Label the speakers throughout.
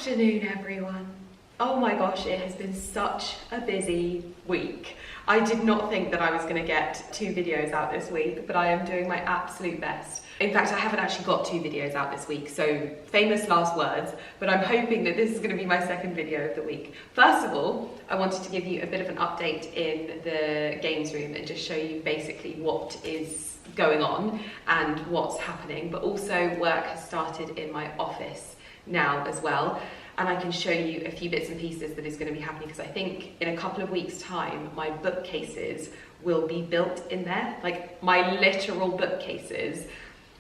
Speaker 1: afternoon, everyone. Oh my gosh, it has been such a busy week. I did not think that I was going to get 2 videos out this week, but I am doing my absolute best. In fact, I haven't actually got 2 videos out this week, so famous last words, but I'm hoping that this is going to be my second video of the week. First of all, I wanted to give you a bit of an update in the games room and just show you basically what is going on and what's happening, but also work has started in my office now as well. And I can show you a few bits and pieces that is going to be happening, because I think in a couple of weeks' time, my bookcases will be built in there, like my literal bookcases,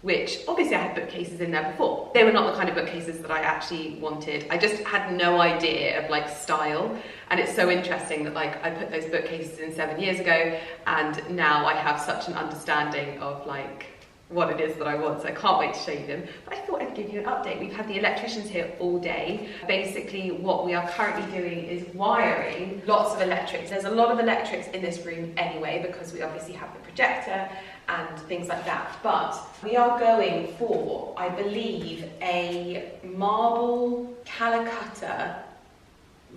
Speaker 1: which obviously I had bookcases in there before. They were not the kind of bookcases that I actually wanted. I just had no idea of like style. And it's so interesting that like I put those bookcases in 7 years ago, and now I have such an understanding of like what it is that I want, so I can't wait to show you them. But I thought I'd give you an update. We've had the electricians here all day. Basically, what we are currently doing is wiring lots of electrics. There's a lot of electrics in this room anyway, because we obviously have the projector and things like that. But we are going for, I believe, a marble Calcutta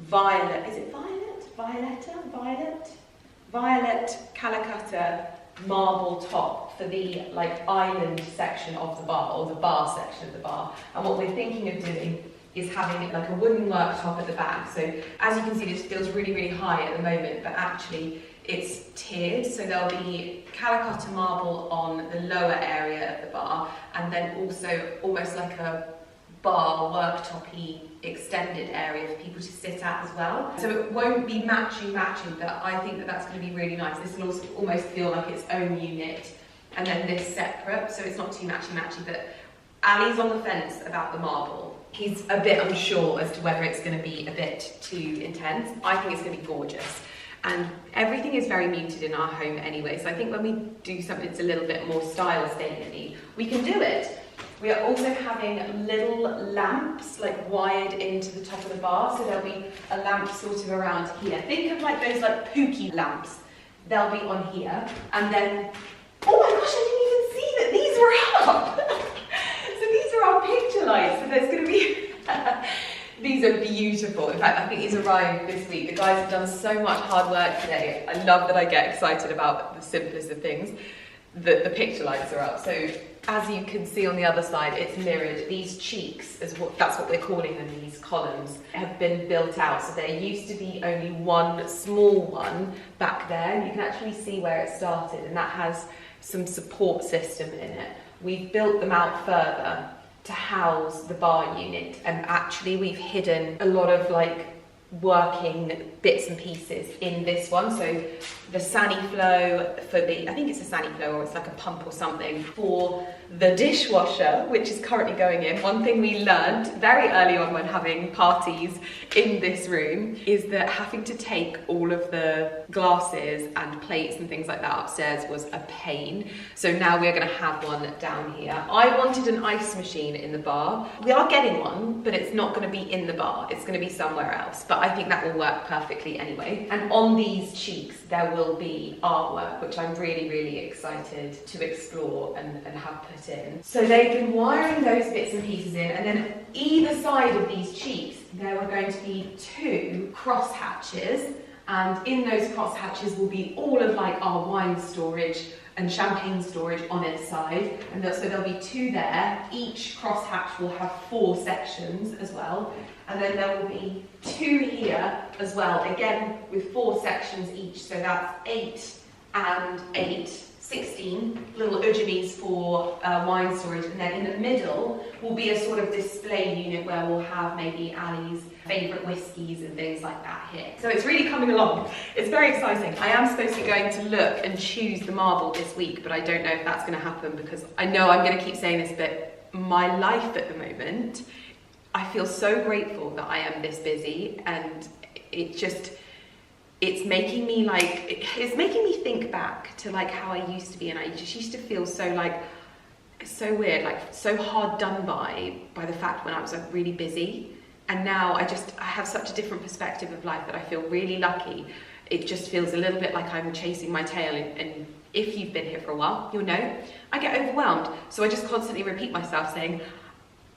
Speaker 1: violet. Is it violet? Violet Calcutta marble top for the like island section of the bar, or the bar section of the bar. And what we're thinking of doing is having like a wooden worktop at the back. So as you can see, this feels really, really high at the moment, but actually it's tiered. So there'll be Calcutta marble on the lower area of the bar, and then also almost like a bar worktop-y extended area for people to sit at as well. So it won't be matching, but I think that that's going to be really nice. This will also almost feel like its own unit, and then this separate, so it's not too matchy, but Ali's on the fence about the marble. He's a bit unsure as to whether it's going to be a bit too intense. I think it's going to be gorgeous. And everything is very muted in our home anyway, so I think when we do something that's a little bit more style statement-y, we can do it. We are also having little lamps like wired into the top of the bar, so there'll be a lamp sort of around here. Think of like those like pooky lamps. They'll be on here, and then, oh my gosh, I didn't even see that these were up. So these are our picture lights, so there's going to be, these are beautiful. In fact, I think these arrived this week. The guys have done so much hard work today. I love that I get excited about the simplest of things. The picture lights are up. So as you can see on the other side, it's mirrored. These cheeks, that's what we're calling them, these columns, have been built out. So there used to be only one small one back there. You can actually see where it started, and that has some support system in it. We've built them out further to house the bar unit, and actually we've hidden a lot of like working bits and pieces in this one. So the Saniflow for the, I think it's a Saniflow, or it's like a pump or something, for the dishwasher, which is currently going in. One thing we learned very early on when having parties in this room is that having to take all of the glasses and plates and things like that upstairs was a pain. So now we're going to have one down here. I wanted an ice machine in the bar. We are getting one, but it's not going to be in the bar. It's going to be somewhere else. But I think that will work perfectly anyway. And on these cheeks, there will be artwork, which I'm really, really excited to explore and have put in. So they've been wiring those bits and pieces in, and then either side of these cheeks, there are going to be 2 cross hatches, and in those cross hatches will be all of like our wine storage and champagne storage on its side, and so there'll be 2 there. Each cross hatch will have 4 sections as well, and then there will be 2 here as well, again with 4 sections each, so that's 8 and 8, 16 little ujamis for wine storage, and then in the middle will be a sort of display unit where we'll have maybe Ali's favourite whiskies and things like that here. So it's really coming along. It's very exciting. I am supposed to be going to look and choose the marble this week, but I don't know if that's going to happen, because I know I'm going to keep saying this, but my life at the moment, I feel so grateful that I am this busy, and it's making me think back to like how I used to be, and I just used to feel so like, so weird, like so hard done by the fact when I was like really busy. And now I have such a different perspective of life that I feel really lucky. It just feels a little bit like I'm chasing my tail, and if you've been here for a while, you'll know I get overwhelmed. So I just constantly repeat myself saying,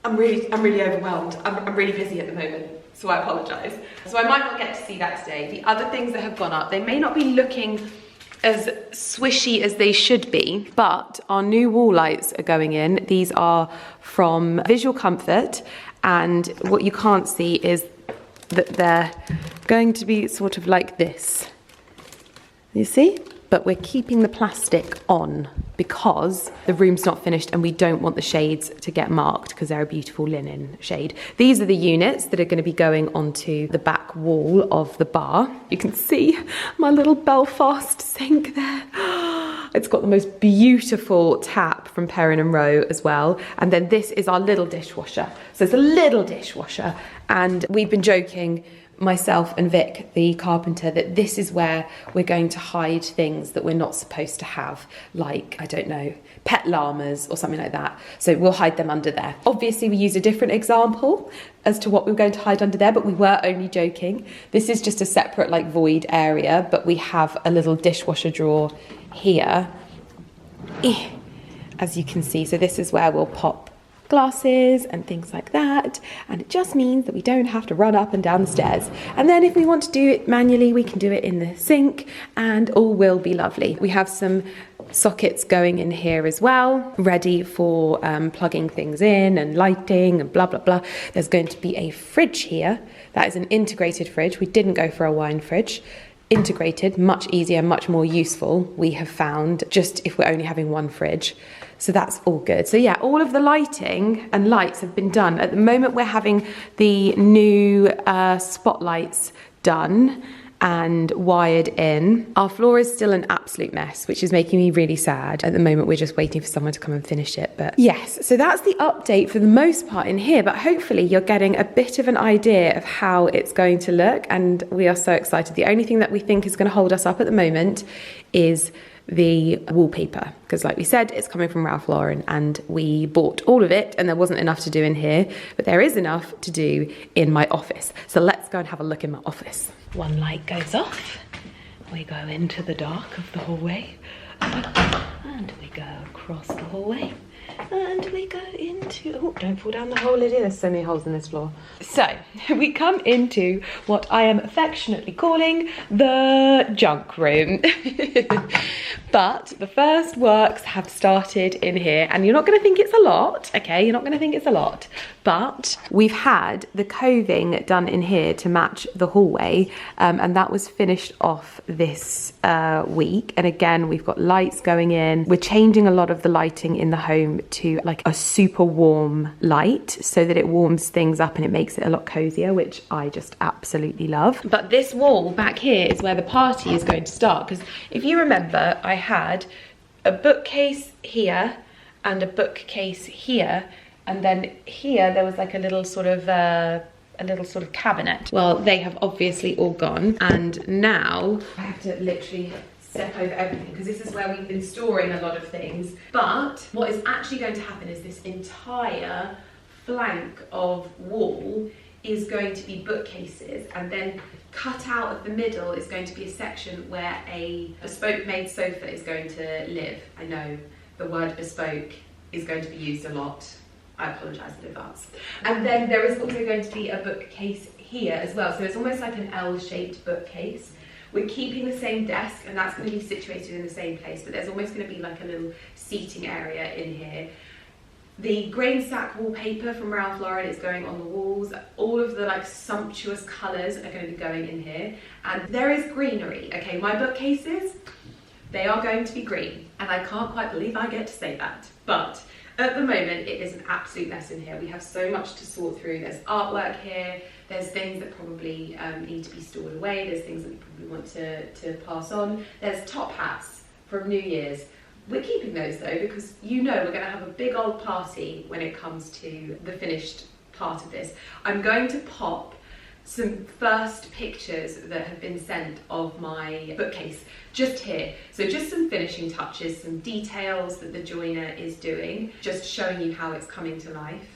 Speaker 1: I'm really overwhelmed. I'm really busy at the moment, so I apologise. So I might not get to see that today. The other things that have gone up, they may not be looking as swishy as they should be, but our new wall lights are going in. These are from Visual Comfort, and what you can't see is that they're going to be sort of like this. You see? But we're keeping the plastic on because the room's not finished and we don't want the shades to get marked because they're a beautiful linen shade. These are the units that are going to be going onto the back wall of the bar. You can see my little Belfast sink there. It's got the most beautiful tap from Perrin and Rowe as well. And then this is our little dishwasher. So it's a little dishwasher, and we've been joking, myself and Vic, the carpenter, that this is where we're going to hide things that we're not supposed to have, like, I don't know, pet llamas or something like that. So we'll hide them under there. Obviously, we used a different example as to what we were going to hide under there, but we were only joking. This is just a separate, like, void area, but we have a little dishwasher drawer here, as you can see. So this is where we'll pop glasses and things like that, and it just means that we don't have to run up and down the stairs. And then if we want to do it manually, we can do it in the sink and all will be lovely. We have some sockets going in here as well, ready for plugging things in and lighting and blah blah blah. There's going to be a fridge here. That is an integrated fridge. We didn't go for a wine fridge. Integrated, much easier, much more useful, we have found, just if we're only having one fridge. So that's all good. So yeah, all of the lighting and lights have been done. At the moment, we're having the new spotlights done and wired in. Our floor is still an absolute mess, which is making me really sad. At the moment, we're just waiting for someone to come and finish it. But yes, so that's the update for the most part in here, but hopefully you're getting a bit of an idea of how it's going to look, and we are so excited. The only thing that we think is going to hold us up at the moment is the wallpaper, because like we said, it's coming from Ralph Lauren and we bought all of it and there wasn't enough to do in here, but there is enough to do in my office. So let's go and have a look in my office. One light goes off, we go into the dark of the hallway, and we go across the hallway, and we go into, oh, don't fall down the hole, Lydia, there's so many holes in this floor. So we come into what I am affectionately calling the junk room. But the first works have started in here, and you're not going to think it's a lot, okay? You're not going to think it's a lot, but we've had the coving done in here to match the hallway, and that was finished off this week. And again, we've got lights going in. We're changing a lot of the lighting in the home to like a super warm light so that it warms things up and it makes it a lot cozier, which I just absolutely love. But this wall back here is where the party is going to start, because if you remember, I had a bookcase here and a bookcase here, and then here there was like a little sort of cabinet. Well, they have obviously all gone, and now I have to literally step over everything because this is where we've been storing a lot of things. But what is actually going to happen is this entire flank of wall is going to be bookcases, and then cut out of the middle is going to be a section where a bespoke made sofa is going to live. I know the word bespoke is going to be used a lot. I apologise in advance. And then there is also going to be a bookcase here as well. So it's almost like an L-shaped bookcase. We're keeping the same desk, and that's going to be situated in the same place, but there's almost going to be like a little seating area in here. The grain sack wallpaper from Ralph Lauren is going on the walls. All of the like sumptuous colours are going to be going in here. And there is greenery, okay? My bookcases, they are going to be green. And I can't quite believe I get to say that. But at the moment, it is an absolute mess in here. We have so much to sort through. There's artwork here. There's things that probably need to be stored away. There's things that we probably want to pass on. There's top hats from New Year's. We're keeping those though, because you know we're going to have a big old party when it comes to the finished part of this. I'm going to pop some first pictures that have been sent of my bookcase just here. So just some finishing touches, some details that the joiner is doing, just showing you how it's coming to life.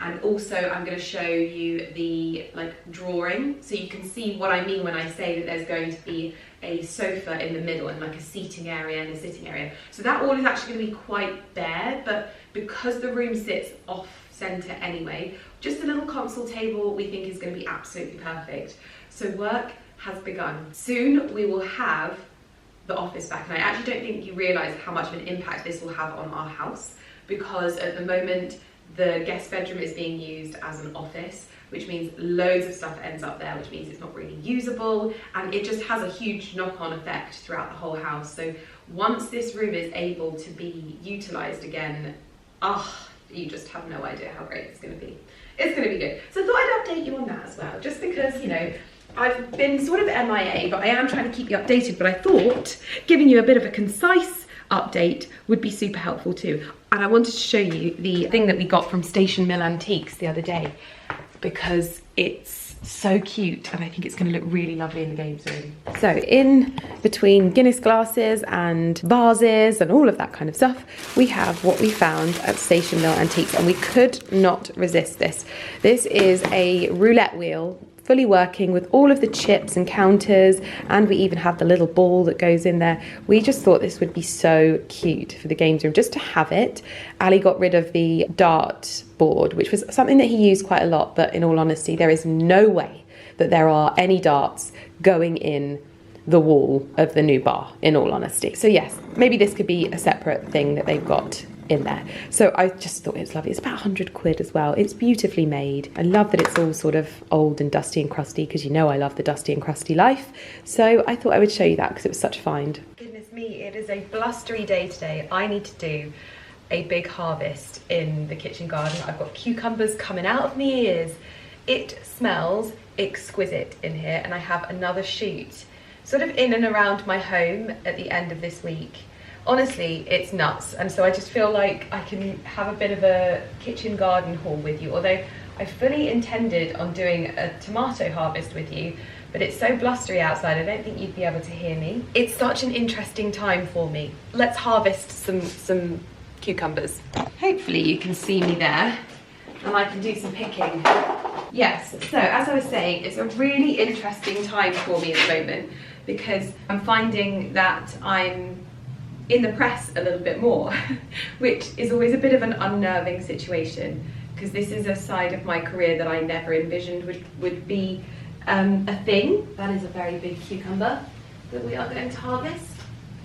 Speaker 1: And also I'm going to show you the drawing, so you can see what I mean when I say that there's going to be a sofa in the middle and like a seating area and a sitting area. So that wall is actually going to be quite bare, but because the room sits off centre anyway. Just a little console table we think is going to be absolutely perfect. So work has begun. Soon we will have the office back, and I actually don't think you realise how much of an impact this will have on our house, because at the moment the guest bedroom is being used as an office, which means loads of stuff ends up there, which means it's not really usable, and it just has a huge knock-on effect throughout the whole house. So once this room is able to be utilised again, you just have no idea how great it's going to be. It's going to be good. So I thought I'd update you on that as well, just because, you know, I've been sort of MIA, but I am trying to keep you updated, but I thought giving you a bit of a concise update would be super helpful too. And I wanted to show you the thing that we got from Station Mill Antiques the other day, because it's so cute and I think it's going to look really lovely in the games room. So in between Guinness glasses and vases and all of that kind of stuff, we have what we found at Station Mill Antiques, and we could not resist this. This is a roulette wheel, fully working with all of the chips and counters, and we even have the little ball that goes in there. We just thought this would be so cute for the games room, just to have it. Ali got rid of the dart board, which was something that he used quite a lot, but in all honesty, there is no way that there are any darts going in the wall of the new bar, in all honesty. So yes, maybe this could be a separate thing that they've got in there. So I just thought it was lovely. It's about 100 quid as well. It's beautifully made. I love that it's all sort of old and dusty and crusty, because you know I love the dusty and crusty life. So I thought I would show you that because it was such a find. Goodness me, it is a blustery day today. I need to do a big harvest in the kitchen garden. I've got cucumbers coming out of my ears. It smells exquisite in here, and I have another shoot sort of in and around my home at the end of this week. Honestly, it's nuts, and so I just feel like I can have a bit of a kitchen garden haul with you, although I fully intended on doing a tomato harvest with you, but it's so blustery outside, I don't think you'd be able to hear me. It's such an interesting time for me. Let's harvest some cucumbers. Hopefully you can see me there, and I can do some picking. Yes, so as I was saying, it's a really interesting time for me at the moment, because I'm finding that I'm in the press a little bit more, which is always a bit of an unnerving situation, because this is a side of my career that I never envisioned would be a thing. That is a very big cucumber that we are going to harvest.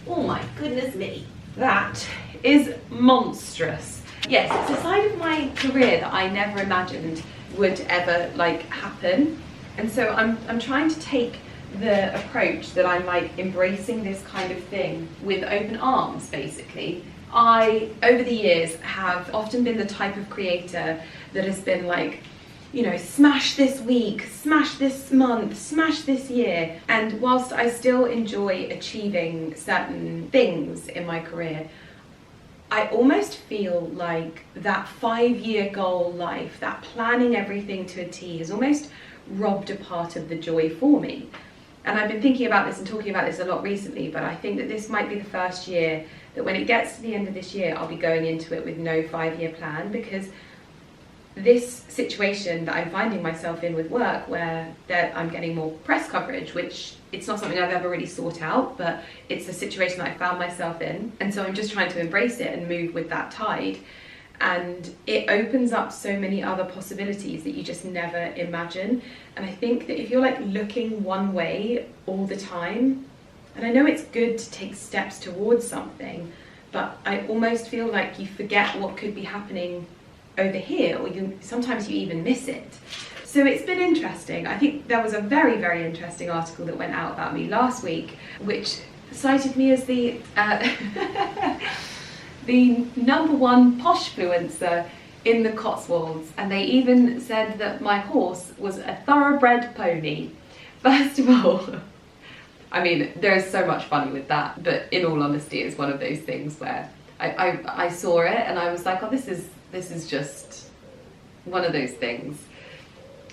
Speaker 1: Oh my goodness me, that is monstrous. Yes, it's a side of my career that I never imagined would ever like happen, and so I'm trying to take the approach that I'm like embracing this kind of thing with open arms, basically. I, over the years, have often been the type of creator that has been like, you know, smash this week, smash this month, smash this year. And whilst I still enjoy achieving certain things in my career, I almost feel like that 5-year goal life, that planning everything to a T, has almost robbed a part of the joy for me. And I've been thinking about this and talking about this a lot recently, but I think that this might be the first year that when it gets to the end of this year, I'll be going into it with no 5-year plan, because this situation that I'm finding myself in with work, where I'm getting more press coverage, which it's not something I've ever really sought out, but it's a situation that I found myself in. And so I'm just trying to embrace it and move with that tide. And it opens up so many other possibilities that you just never imagine. And I think that if you're like looking one way all the time, and I know it's good to take steps towards something, but I almost feel like you forget what could be happening over here, or sometimes you even miss it. So it's been interesting. I think there was a very, very interesting article that went out about me last week, which cited me as the the #1 poshfluencer in the Cotswolds, and they even said that my horse was a thoroughbred pony. First of all, I mean, there's so much funny with that, but in all honesty, it's one of those things where I saw it and I was like, oh, this is just one of those things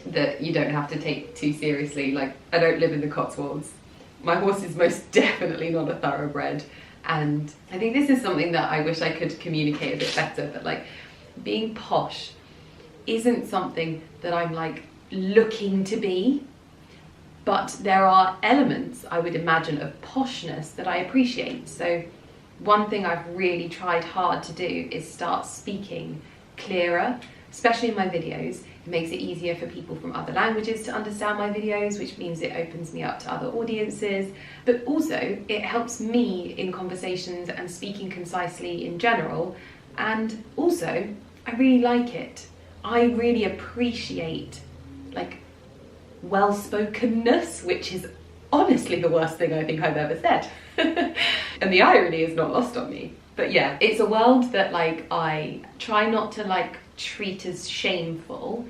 Speaker 1: that you don't have to take too seriously. Like, I don't live in the Cotswolds. My horse is most definitely not a thoroughbred. And I think this is something that I wish I could communicate a bit better, but like, being posh isn't something that I'm like looking to be, but there are elements, I would imagine, of poshness that I appreciate. So one thing I've really tried hard to do is start speaking clearer especially in my videos. It makes it easier for people from other languages to understand my videos, which means it opens me up to other audiences, but also it helps me in conversations and speaking concisely in general. And also, I really like it. I really appreciate like well-spokenness, which is honestly the worst thing I think I've ever said. And the irony is not lost on me. But yeah, it's a world that like I try not to like treat as shameful,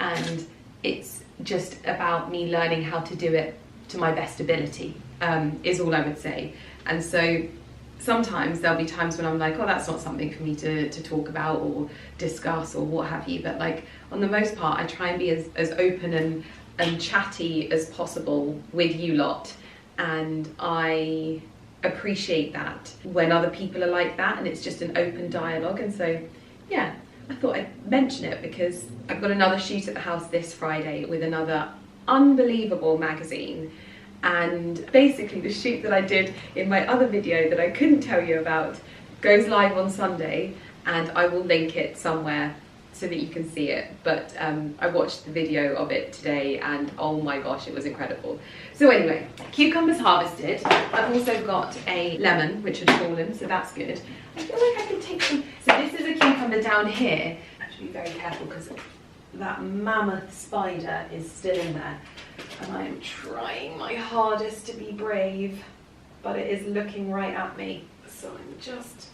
Speaker 1: and it's just about me learning how to do it to my best ability, is all I would say. And so sometimes there'll be times when I'm like, oh, that's not something for me to talk about or discuss or what have you, but like on the most part I try and be as open and chatty as possible with you lot, and I appreciate that when other people are like that and it's just an open dialogue. And so yeah, I thought I'd mention it because I've got another shoot at the house this Friday with another unbelievable magazine, and basically the shoot that I did in my other video that I couldn't tell you about goes live on Sunday, and I will link it somewhere so that you can see it. But I watched the video of it today and oh my gosh, it was incredible. So anyway, cucumbers harvested. I've also got a lemon which had fallen, so that's good. I feel like I can take some. So this is a cucumber down here. I have to be very careful because that mammoth spider is still in there, and I am trying my hardest to be brave, but it is looking right at me. So I'm just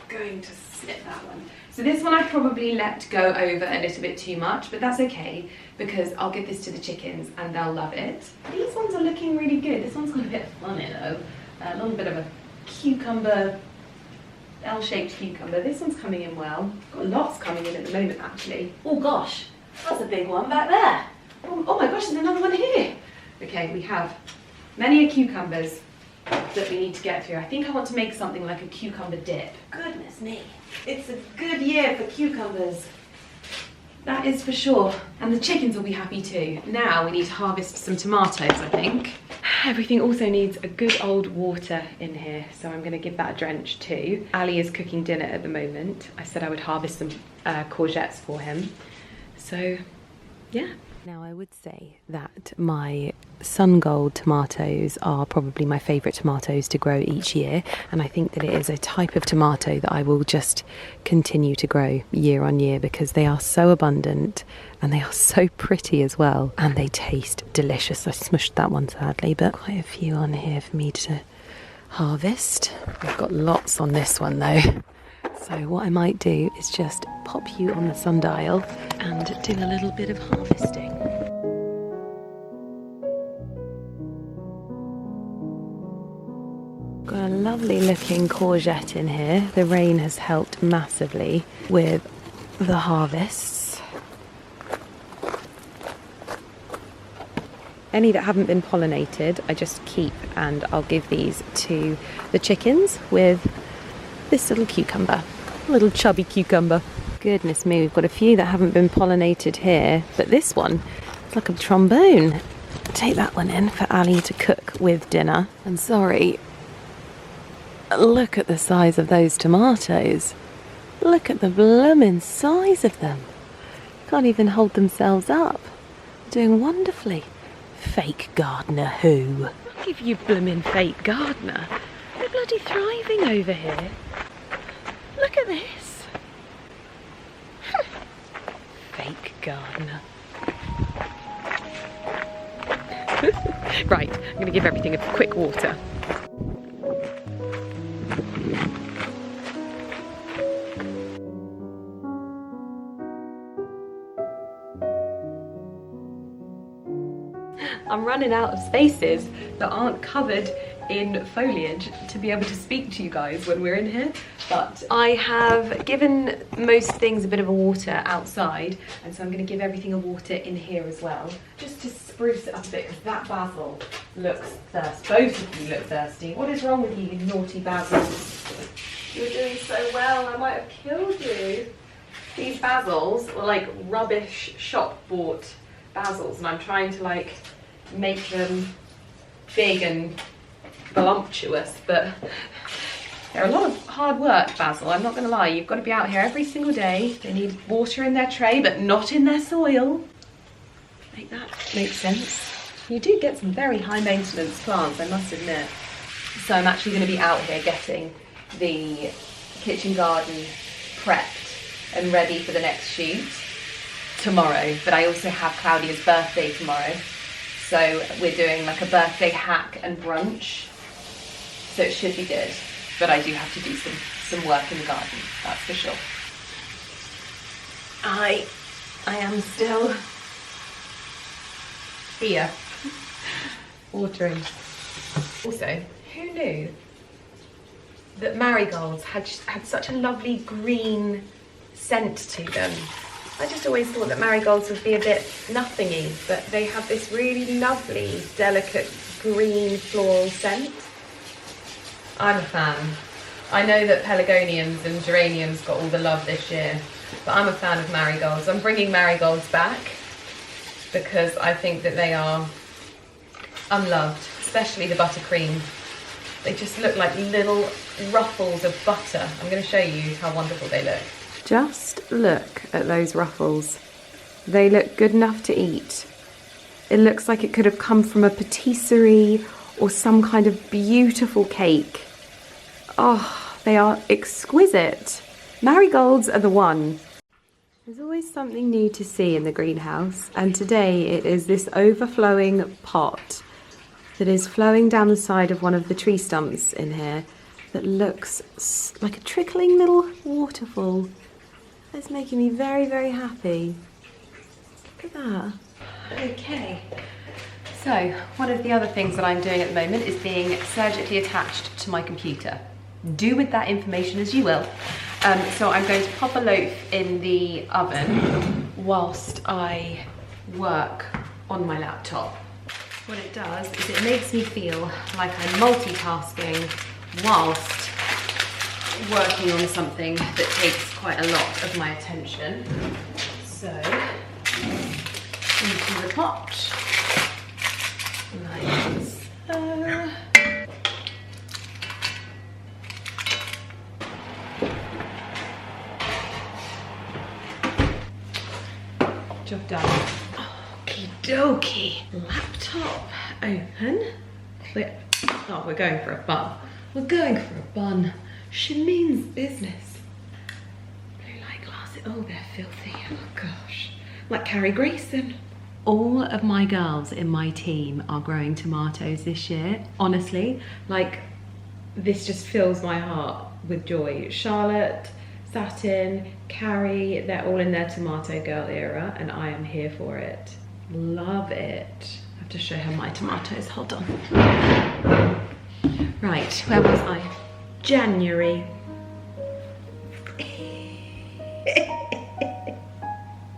Speaker 1: going to snip that one. So this one I probably let go over a little bit too much, but that's okay because I'll give this to the chickens and they'll love it. These ones are looking really good. This one's got a bit of fun in though. A little bit of a cucumber, L-shaped cucumber. This one's coming in well. Got lots coming in at the moment actually. Oh gosh, that's a big one back there. Oh my gosh, there's another one here. Okay, we have many cucumbers that we need to get through. I think I want to make something like a cucumber dip. Goodness me, it's a good year for cucumbers. That is for sure. And the chickens will be happy too. Now we need to harvest some tomatoes, I think. Everything also needs a good old water in here, so I'm gonna give that a drench too. Ali is cooking dinner at the moment. I said I would harvest some courgettes for him. So, yeah. Now I would say that my sun gold tomatoes are probably my favourite tomatoes to grow each year, and I think that it is a type of tomato that I will just continue to grow year on year because they are so abundant and they are so pretty as well, and they taste delicious. I smushed that one sadly, but quite a few on here for me to harvest. I've got lots on this one though. So what I might do is just pop you on the sundial and do a little bit of harvesting. Got a lovely looking courgette in here. The rain has helped massively with the harvests. Any that haven't been pollinated I just keep, and I'll give these to the chickens with this little cucumber, a little chubby cucumber. Goodness me, we've got a few that haven't been pollinated here, but this one, it's like a trombone. Take that one in for Ali to cook with dinner. And sorry, look at the size of those tomatoes. Look at the blooming size of them. Can't even hold themselves up. Doing wonderfully. Fake gardener who? I'll give you blooming fake gardener. They're bloody thriving over here. Look at this. Fake gardener. Right, I'm going to give everything a quick water. I'm running out of spaces that aren't covered in foliage to be able to speak to you guys when we're in here, but I have given most things a bit of a water outside, and so I'm going to give everything a water in here as well, just to spruce it up a bit, because that basil looks thirsty. Both of you look thirsty. What is wrong with you, you naughty basil? You were doing so well, I might have killed you. These basils were like rubbish shop bought basils, and I'm trying to like make them big and voluptuous, but They're a lot of hard work, basil, I'm not gonna lie. You've got to be out here every single day. They need water in their tray, but not in their soil. Make that make sense. You do get some very high maintenance plants, I must admit. So I'm actually gonna be out here getting the kitchen garden prepped and ready for the next shoot tomorrow. But I also have Claudia's birthday tomorrow. So we're doing like a birthday hack and brunch. So it should be good. But I do have to do some work in the garden, that's for sure. I am still here, watering. Also, who knew that marigolds had such a lovely green scent to them? I just always thought that marigolds would be a bit nothingy, but they have this really lovely, delicate green floral scent. I'm a fan. I know that pelargoniums and geraniums got all the love this year, but I'm a fan of marigolds. I'm bringing marigolds back because I think that they are unloved, especially the buttercream. They just look like little ruffles of butter. I'm going to show you how wonderful they look. Just look at those ruffles. They look good enough to eat. It looks like it could have come from a patisserie or some kind of beautiful cake. Oh, they are exquisite. Marigolds are the one. There's always something new to see in the greenhouse, and today it is this overflowing pot that is flowing down the side of one of the tree stumps in here that looks like a trickling little waterfall. That's making me very, very happy. Look at that. Okay. So, one of the other things that I'm doing at the moment is being surgically attached to my computer. Do with that information as you will. So I'm going to pop a loaf in the oven whilst I work on my laptop. What it does is it makes me feel like I'm multitasking whilst working on something that takes quite a lot of my attention. So, into the pot, like so. Job done. Okie dokie. Laptop open. We're going for a bun. We're going for a bun. She means business. Blue light glasses. Oh, they're filthy. Oh gosh. Like Carrie Grayson. All of my girls in my team are growing tomatoes this year. Honestly, like, this just fills my heart with joy. Charlotte, Satin, Carrie, they're all in their tomato girl era, and I am here for it. Love it. I have to show her my tomatoes, hold on. Right, where was I? January.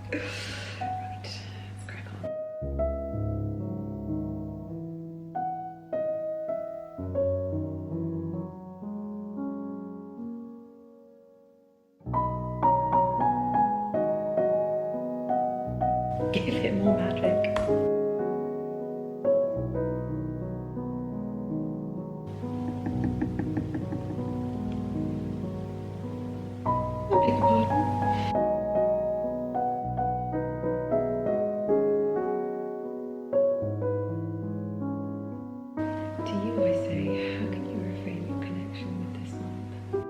Speaker 1: Right, let's crack on. Give it more magic. I beg your pardon. To you I say, how can you reframe your connection with this month?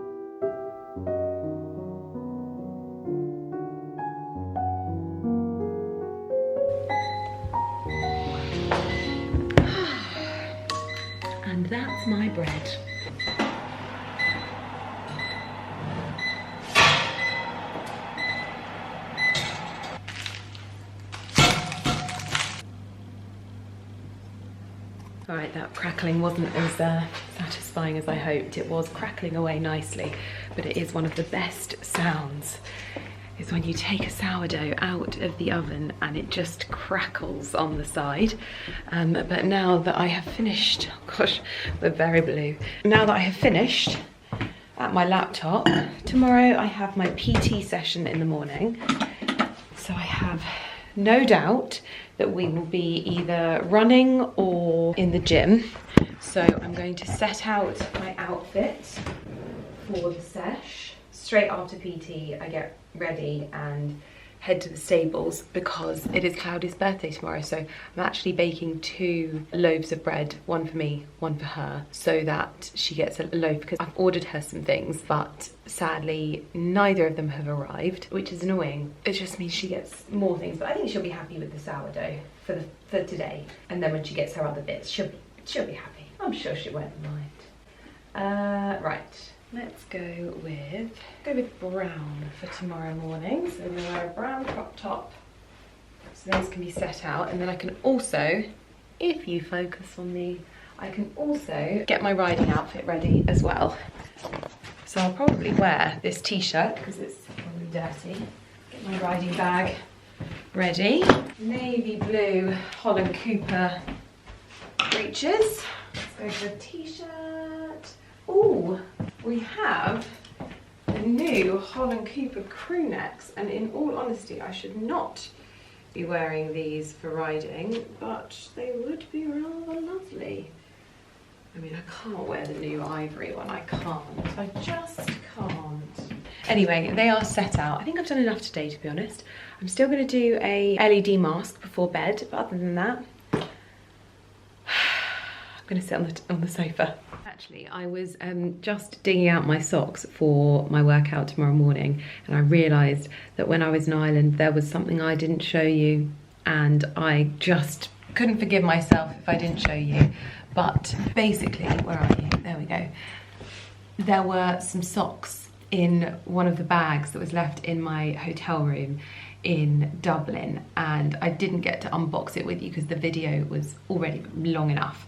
Speaker 1: And that's my bread. Alright, that crackling wasn't as satisfying as I hoped. It was crackling away nicely, but it is one of the best sounds, is when you take a sourdough out of the oven and it just crackles on the side. But now that I have finished, oh gosh, we're very blue. Now that I have finished at my laptop, tomorrow I have my PT session in the morning. So I have no doubt that we will be either running or in the gym. So I'm going to set out my outfit. for the sesh. Straight after PT, I get ready and head to the stables because it is Cloudy's birthday tomorrow. So I'm actually baking 2 loaves of bread, one for me, one for her, so that she gets a loaf, because I've ordered her some things, but sadly neither of them have arrived, which is annoying. It just means she gets more things, but I think she'll be happy with the sourdough for today. And then when she gets her other bits, she'll be happy. I'm sure she won't mind. Right. Let's go with brown for tomorrow morning. So I'm going to wear a brown crop top, so those can be set out. And then I can also, if you focus on me, I can also get my riding outfit ready as well. So I'll probably wear this t-shirt because it's probably dirty. Get my riding bag ready. Navy blue Holland Cooper breeches. Let's go for a t-shirt. Ooh, we have the new Holland Cooper crew necks, and in all honesty I should not be wearing these for riding, but they would be rather lovely. I mean, I can't wear the new ivory one, I can't, I just can't. Anyway, they are set out. I think I've done enough today, to be honest. I'm still going to do a LED mask before bed, but other than that, I'm going to sit on the sofa. Actually, I was just digging out my socks for my workout tomorrow morning, and I realised that when I was in Ireland there was something I didn't show you, and I just couldn't forgive myself if I didn't show you. But basically, where are you? There we go. There were some socks in one of the bags that was left in my hotel room in Dublin, and I didn't get to unbox it with you because the video was already long enough.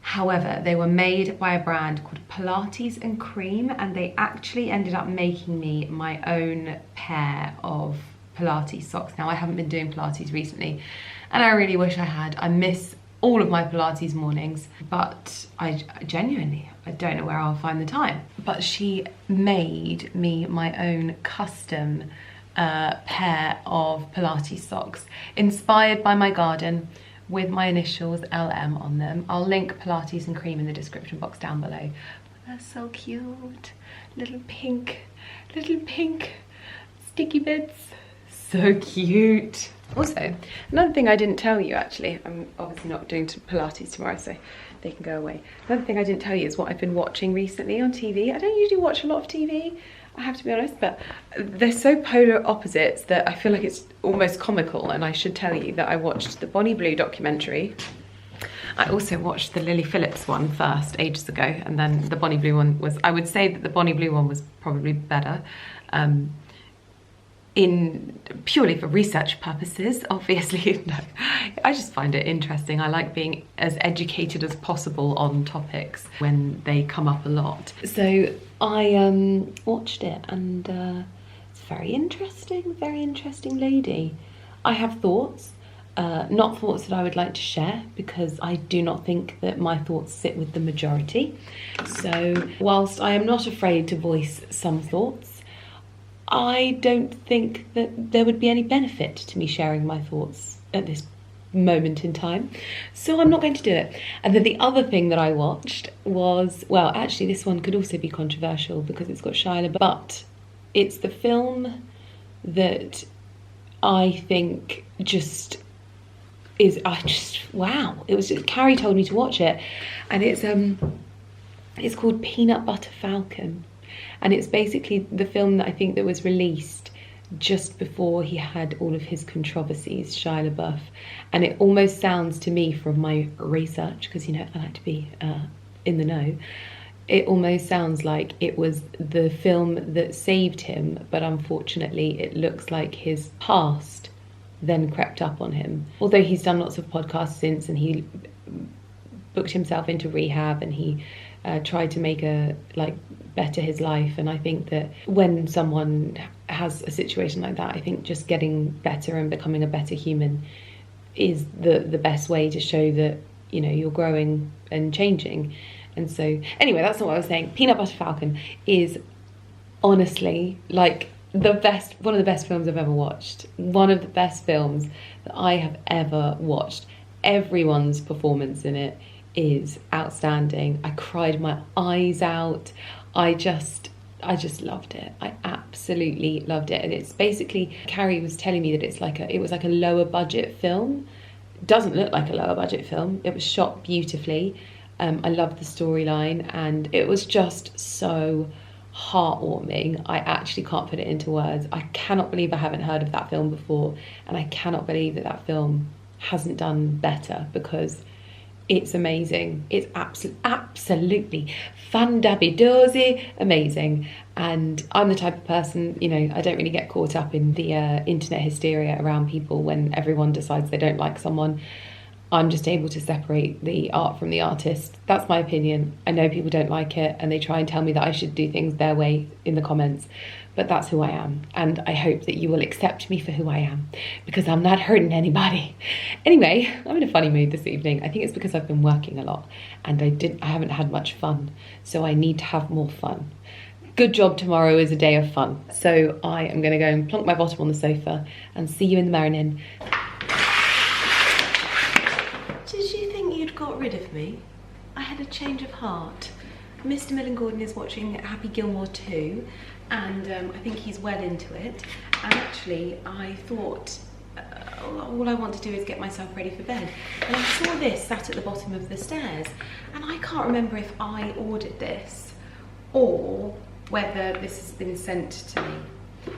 Speaker 1: However, they were made by a brand called Pilates and Cream, and they actually ended up making me my own pair of Pilates socks. Now, I haven't been doing Pilates recently, and I really wish I had. I miss all of my Pilates mornings, but I genuinely don't know where I'll find the time. But she made me my own custom pair of Pilates socks, inspired by my garden, with my initials LM on them. I'll link Pilates and Cream in the description box down below. But they're so cute. Little pink sticky bits. So cute. Also, another thing I didn't tell you, actually, I'm obviously not doing Pilates tomorrow, so they can go away. Another thing I didn't tell you is what I've been watching recently on TV. I don't usually watch a lot of TV, I have to be honest, but they're so polar opposites that I feel like it's almost comical, and I should tell you that I watched the Bonnie Blue documentary. I also watched the Lily Phillips one first, ages ago, and then the Bonnie Blue one was, I would say that the Bonnie Blue one was probably better. In purely for research purposes, obviously. No, I just find it interesting. I like being as educated as possible on topics when they come up a lot. So I watched it, and it's very interesting lady. I have thoughts, not thoughts that I would like to share, because I do not think that my thoughts sit with the majority. So whilst I am not afraid to voice some thoughts, I don't think that there would be any benefit to me sharing my thoughts at this moment in time. So I'm not going to do it. And then the other thing that I watched was, well, actually this one could also be controversial because it's got Shia LaBeouf, but it's the film that I think just is, wow. It was just, Carrie told me to watch it, and it's called Peanut Butter Falcon. And it's basically the film that I think that was released just before he had all of his controversies, Shia LaBeouf. And it almost sounds to me, from my research, because, you know, I like to be in the know, it almost sounds like it was the film that saved him, but unfortunately it looks like his past then crept up on him. Although he's done lots of podcasts since, and he booked himself into rehab, and he tried to make better his life. And I think that when someone has a situation like that, I think just getting better and becoming a better human is the best way to show that, you know, you're growing and changing. And so anyway, that's not what I was saying. Peanut Butter Falcon is honestly like one of the best films I've ever watched. One of the best films that I have ever watched. Everyone's performance in it is outstanding. I cried my eyes out.
Speaker 2: I just loved it. I absolutely loved it. And it's basically, Carrie was telling me that it was like a lower budget film. It doesn't look like a lower budget film. It was shot beautifully. I loved the storyline, and it was just so heartwarming. I actually can't put it into words. I cannot believe I haven't heard of that film before, and I cannot believe that that film hasn't done better, because it's amazing. It's absolutely fandabby-dozy amazing. And I'm the type of person, you know, I don't really get caught up in the internet hysteria around people when everyone decides they don't like someone. I'm just able to separate the art from the artist. That's my opinion. I know people don't like it, and they try and tell me that I should do things their way in the comments, but that's who I am. And I hope that you will accept me for who I am, because I'm not hurting anybody. Anyway, I'm in a funny mood this evening. I think it's because I've been working a lot and I haven't had much fun. So I need to have more fun. Good job, tomorrow is a day of fun. So I am gonna go and plonk my bottom on the sofa and see you in the morning. Did you think you'd got rid of me? I had a change of heart. Mr. Millen Gordon is watching Happy Gilmore 2, and I think he's well into it. And actually, I thought all I want to do is get myself ready for bed. And I saw this sat at the bottom of the stairs, and I can't remember if I ordered this or whether this has been sent to me.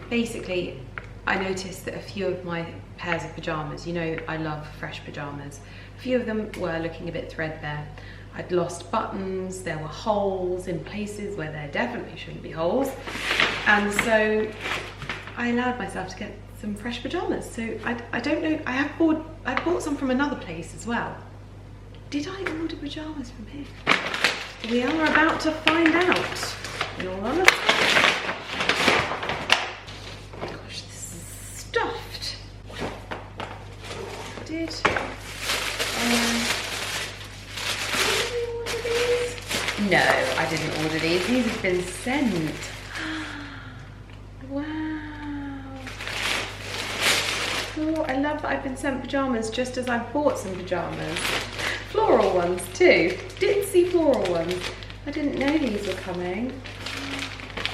Speaker 2: Basically, I noticed that a few of my pairs of pyjamas, you know I love fresh pyjamas, a few of them were looking a bit threadbare. I'd lost buttons, there were holes in places where there definitely shouldn't be holes. And so I allowed myself to get some fresh pyjamas. So I don't know, I bought some from another place as well. Did I order pyjamas from here? We are about to find out, in all honesty. Gosh, this is stuffed. Did no, I didn't order these. These have been sent. Wow. Oh, I love that I've been sent pyjamas just as I've bought some pyjamas. Floral ones too. Ditzy floral ones. I didn't know these were coming.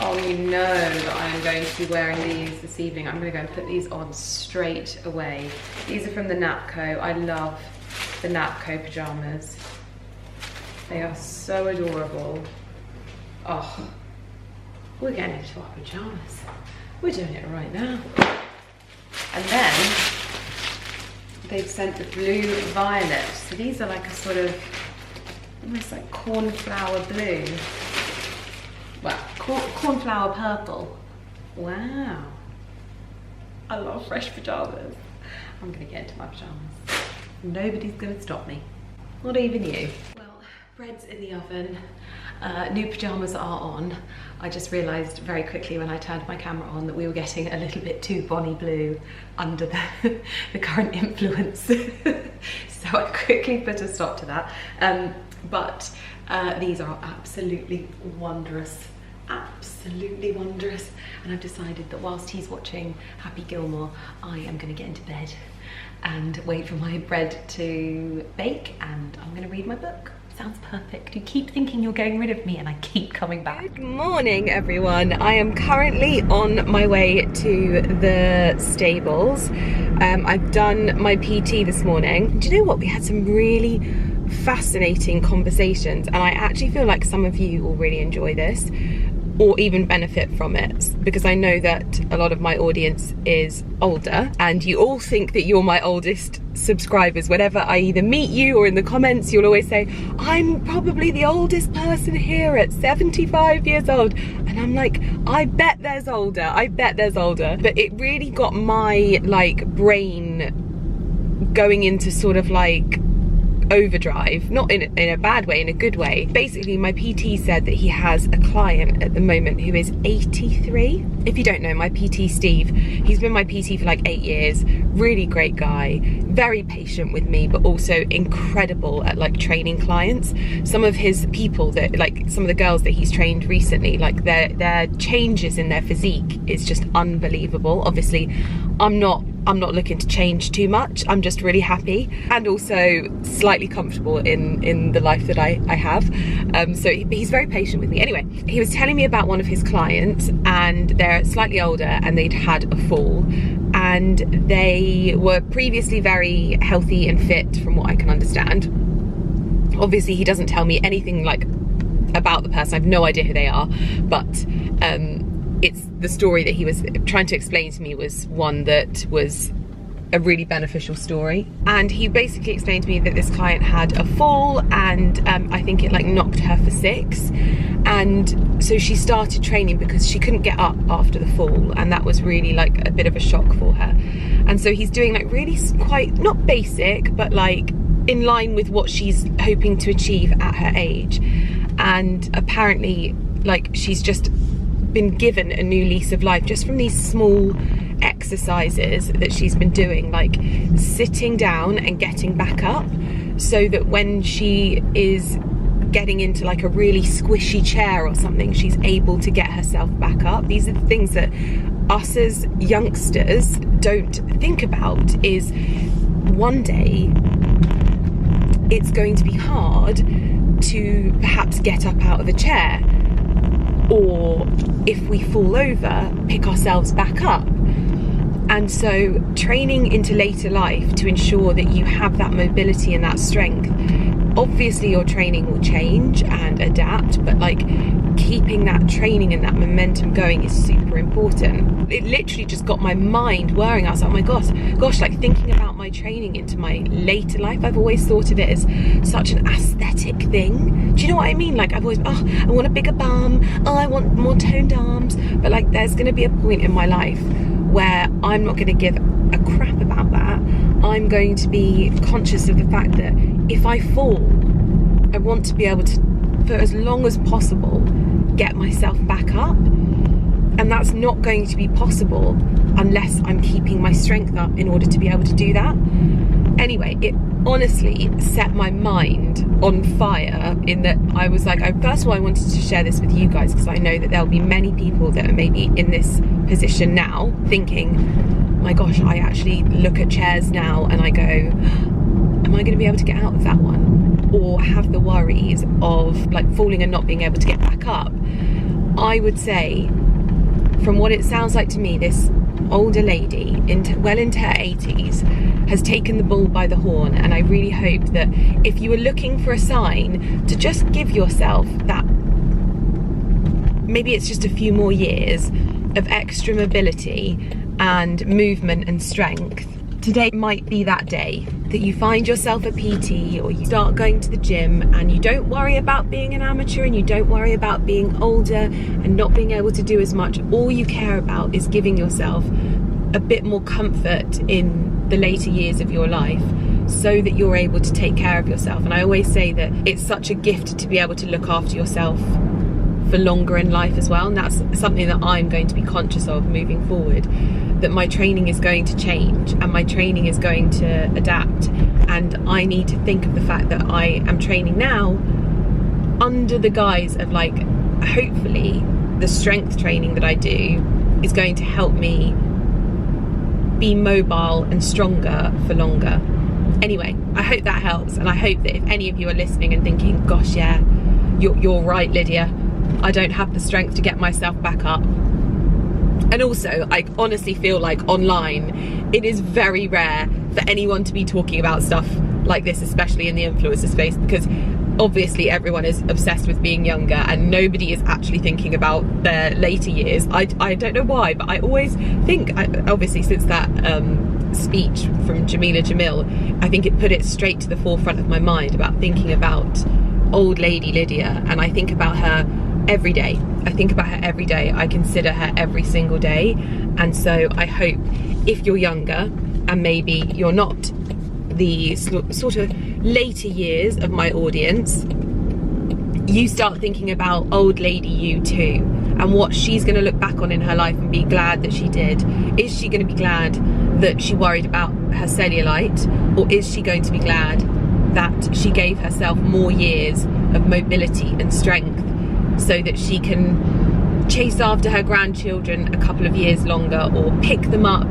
Speaker 2: Oh, you know that I am going to be wearing these this evening. I'm going to go and put these on straight away. These are from the Napco. I love the Napco pyjamas. They are so adorable. Oh, we're getting into our pyjamas. We're doing it right now. And then they've sent the blue violet. So these are like a sort of, almost like cornflower blue. Well, cornflower purple. Wow. I love fresh pyjamas. I'm gonna get into my pyjamas. Nobody's gonna stop me. Not even you. Bread's in the oven, new pyjamas are on. I just realised very quickly when I turned my camera on that we were getting a little bit too Bonnie Blue under the current influence. So I quickly put a stop to that. But these are absolutely wondrous, absolutely wondrous. And I've decided that whilst he's watching Happy Gilmore, I am going to get into bed and wait for my bread to bake, and I'm going to read my book. Sounds perfect. You keep thinking you're getting rid of me and I keep coming back. Good morning, everyone. I am currently on my way to the stables. I've done my PT this morning. Do you know what? We had some really fascinating conversations, and I actually feel like some of you will really enjoy this or even benefit from it, because I know that a lot of my audience is older, and you all think that you're my oldest subscribers. Whenever I either meet you or in the comments, you'll always say, I'm probably the oldest person here at 75 years old. And I'm like, I bet there's older, I bet there's older. But it really got my like brain going into sort of like overdrive, not in a bad way, in a good way. Basically, my PT said that he has a client at the moment who is 83. If you don't know, my PT Steve, he's been my PT for like 8 years. Really great guy, very patient with me, but also incredible at like training clients. Some of his people that, like some of the girls that he's trained recently, like their changes in their physique is just unbelievable. Obviously, I'm not
Speaker 1: I'm not looking to change too much. I'm just really happy and also slightly comfortable in the life that I have. So he's very patient with me. Anyway, he was telling me about one of his clients, and they're slightly older and they'd had a fall, and they were previously very healthy and fit from what I can understand. Obviously he doesn't tell me anything like about the person. I have no idea who they are, but it's the story that he was trying to explain to me was one that was a really beneficial story. And he basically explained to me that this client had a fall, and I think it like knocked her for 6, and so she started training because she couldn't get up after the fall, and that was really like a bit of a shock for her. And so he's doing like really quite not basic, but like in line with what she's hoping to achieve at her age. And apparently like she's just been given a new lease of life just from these small exercises that she's been doing, like sitting down and getting back up, so that when she is getting into like a really squishy chair or something, she's able to get herself back up. These are the things that us as youngsters don't think about, is one day it's going to be hard to perhaps get up out of a chair, or if we fall over, pick ourselves back up. And so training into later life to ensure that you have that mobility and that strength, obviously your training will change and adapt, but like keeping that training and that momentum going is super important. It literally just got my mind whirring. I was like, oh my gosh, like thinking about my training into my later life, I've always thought of it as such an aesthetic thing. Do you know what I mean? Like I've always, oh, I want a bigger bum, oh, I want more toned arms, but like there's going to be a point in my life where I'm not going to give a crap about that. I'm going to be conscious of the fact that if I fall, I want to be able to, for as long as possible, get myself back up. And that's not going to be possible unless I'm keeping my strength up in order to be able to do that. Anyway, it honestly set my mind on fire, in that I was like, first of all, I wanted to share this with you guys because I know that there'll be many people that are maybe in this position now thinking, my gosh, I actually look at chairs now and I go, am I going to be able to get out of that one? Or have the worries of like falling and not being able to get back up. I would say, from what it sounds like to me, this older lady, well into her 80s, has taken the bull by the horn. And I really hope that if you were looking for a sign to just give yourself that, maybe it's just a few more years of extra mobility and movement and strength, today might be that day that you find yourself a PT, or you start going to the gym and you don't worry about being an amateur and you don't worry about being older and not being able to do as much. All you care about is giving yourself a bit more comfort in the later years of your life so that you're able to take care of yourself. And I always say that it's such a gift to be able to look after yourself for longer in life as well, and that's something that I'm going to be conscious of moving forward, that my training is going to change and my training is going to adapt, and I need to think of the fact that I am training now under the guise of, like, hopefully the strength training that I do is going to help me be mobile and stronger for longer. Anyway, I hope that helps, and I hope that if any of you are listening and thinking, gosh, yeah, you're right, Lydia, I don't have the strength to get myself back up. And also, I honestly feel like online, it is very rare for anyone to be talking about stuff like this, especially in the influencer space, because obviously everyone is obsessed with being younger and nobody is actually thinking about their later years. I don't know why, but I always think, obviously since that speech from Jamila Jamil, I think it put it straight to the forefront of my mind about thinking about old lady Lydia, and I think about her every day. I think about her every day. I consider her every single day. And so I hope if you're younger and maybe you're not the sort of later years of my audience, you start thinking about old lady you too, and what she's going to look back on in her life and be glad that she did. Is she going to be glad that she worried about her cellulite, or is she going to be glad that she gave herself more years of mobility and strength so that she can chase after her grandchildren a couple of years longer, or pick them up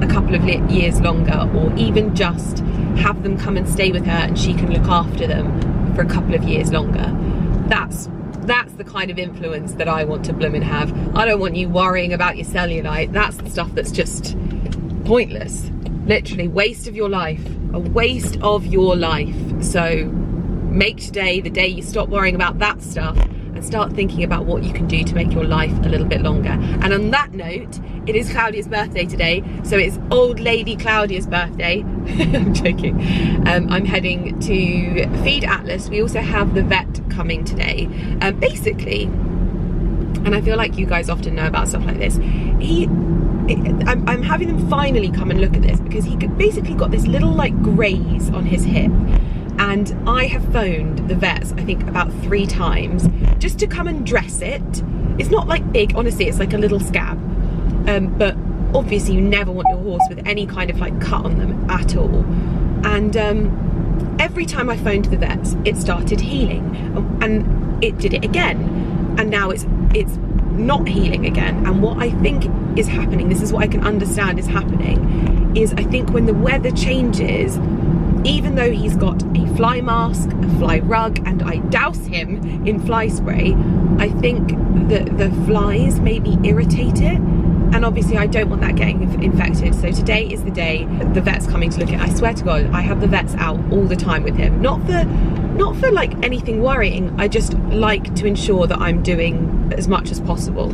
Speaker 1: a couple of years longer, or even just have them come and stay with her and she can look after them for a couple of years longer. That's the kind of influence that I want to blooming have. I don't want you worrying about your cellulite. That's the stuff that's just pointless. Literally, waste of your life. A waste of your life. So make today the day you stop worrying about that stuff and start thinking about what you can do to make your life a little bit longer. And on that note, it is Claudia's birthday today, so it's old lady Claudia's birthday. I'm joking. I'm heading to feed Atlas. We also have the vet coming today. Basically, and I feel like you guys often know about stuff like this, I'm having them finally come and look at this because he basically got this little like graze on his hip. And I have phoned the vets, I think about 3 times, just to come and dress it. It's not like big, honestly, it's like a little scab. But obviously you never want your horse with any kind of like cut on them at all. And every time I phoned the vets, it started healing. And it did it again. And now it's not healing again. And what I think is happening, this is what I can understand is happening, is I think when the weather changes, even though he's got a fly mask, a fly rug, and I douse him in fly spray, I think that the flies maybe irritate it. And obviously I don't want that getting infected. So today is the day the vet's coming to look at it. I swear to God, I have the vets out all the time with him. Not for like anything worrying. I just like to ensure that I'm doing as much as possible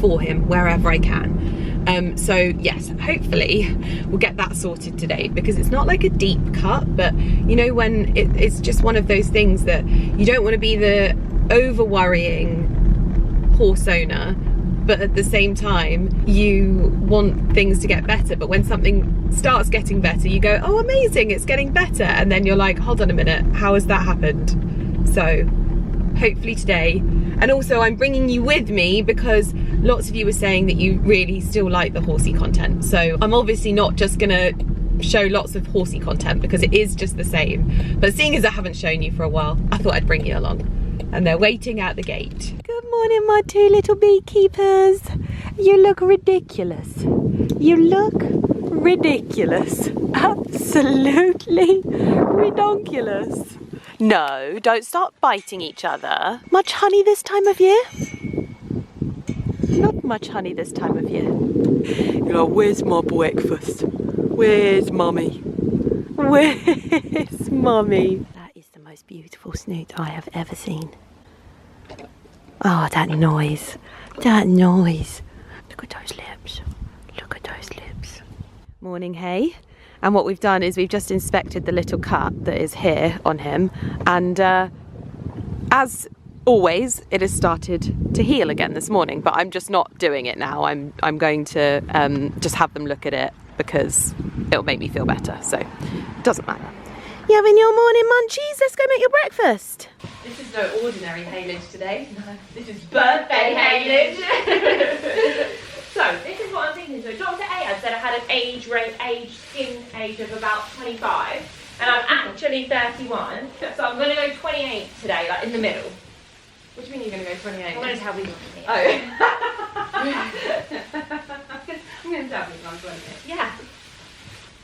Speaker 1: for him wherever I can. So yes, hopefully we'll get that sorted today, because it's not like a deep cut, but you know, when it's just one of those things that you don't want to be the over worrying horse owner, but at the same time you want things to get better. But when something starts getting better, you go, oh amazing, it's getting better, and then you're like, hold on a minute, how has that happened? So hopefully today. And also I'm bringing you with me because lots of you were saying that you really still like the horsey content. So I'm obviously not just gonna show lots of horsey content because it is just the same. But seeing as I haven't shown you for a while, I thought I'd bring you along. And they're waiting at the gate. Good morning, my 2 little beekeepers. You look ridiculous. You look ridiculous. Absolutely redonkulous. No, don't start biting each other. Much honey this time of year? Not much honey this time of year. You're like, where's my breakfast? Where's mummy? Where's mummy? That is the most beautiful snoot I have ever seen. Oh, that noise. That noise. Look at those lips. Look at those lips. Morning, hey. And what we've done is we've just inspected the little cut that is here on him, and as always, it has started to heal again this morning. But I'm just not doing it now. I'm going to just have them look at it because it'll make me feel better. So it doesn't matter. You having your morning munchies? Let's go make your breakfast. This is no ordinary haylage today. No, this is birthday haylage.
Speaker 3: So this is what I'm thinking. So Dr. A had said I had an skin age of about 25, and I'm actually 31. So I'm going to go 28 today, like in the middle.
Speaker 1: What do you mean you're going to go 28?
Speaker 3: I'm going to tell people.
Speaker 1: Oh. I'm going to tell people I'm 28.
Speaker 3: Yeah.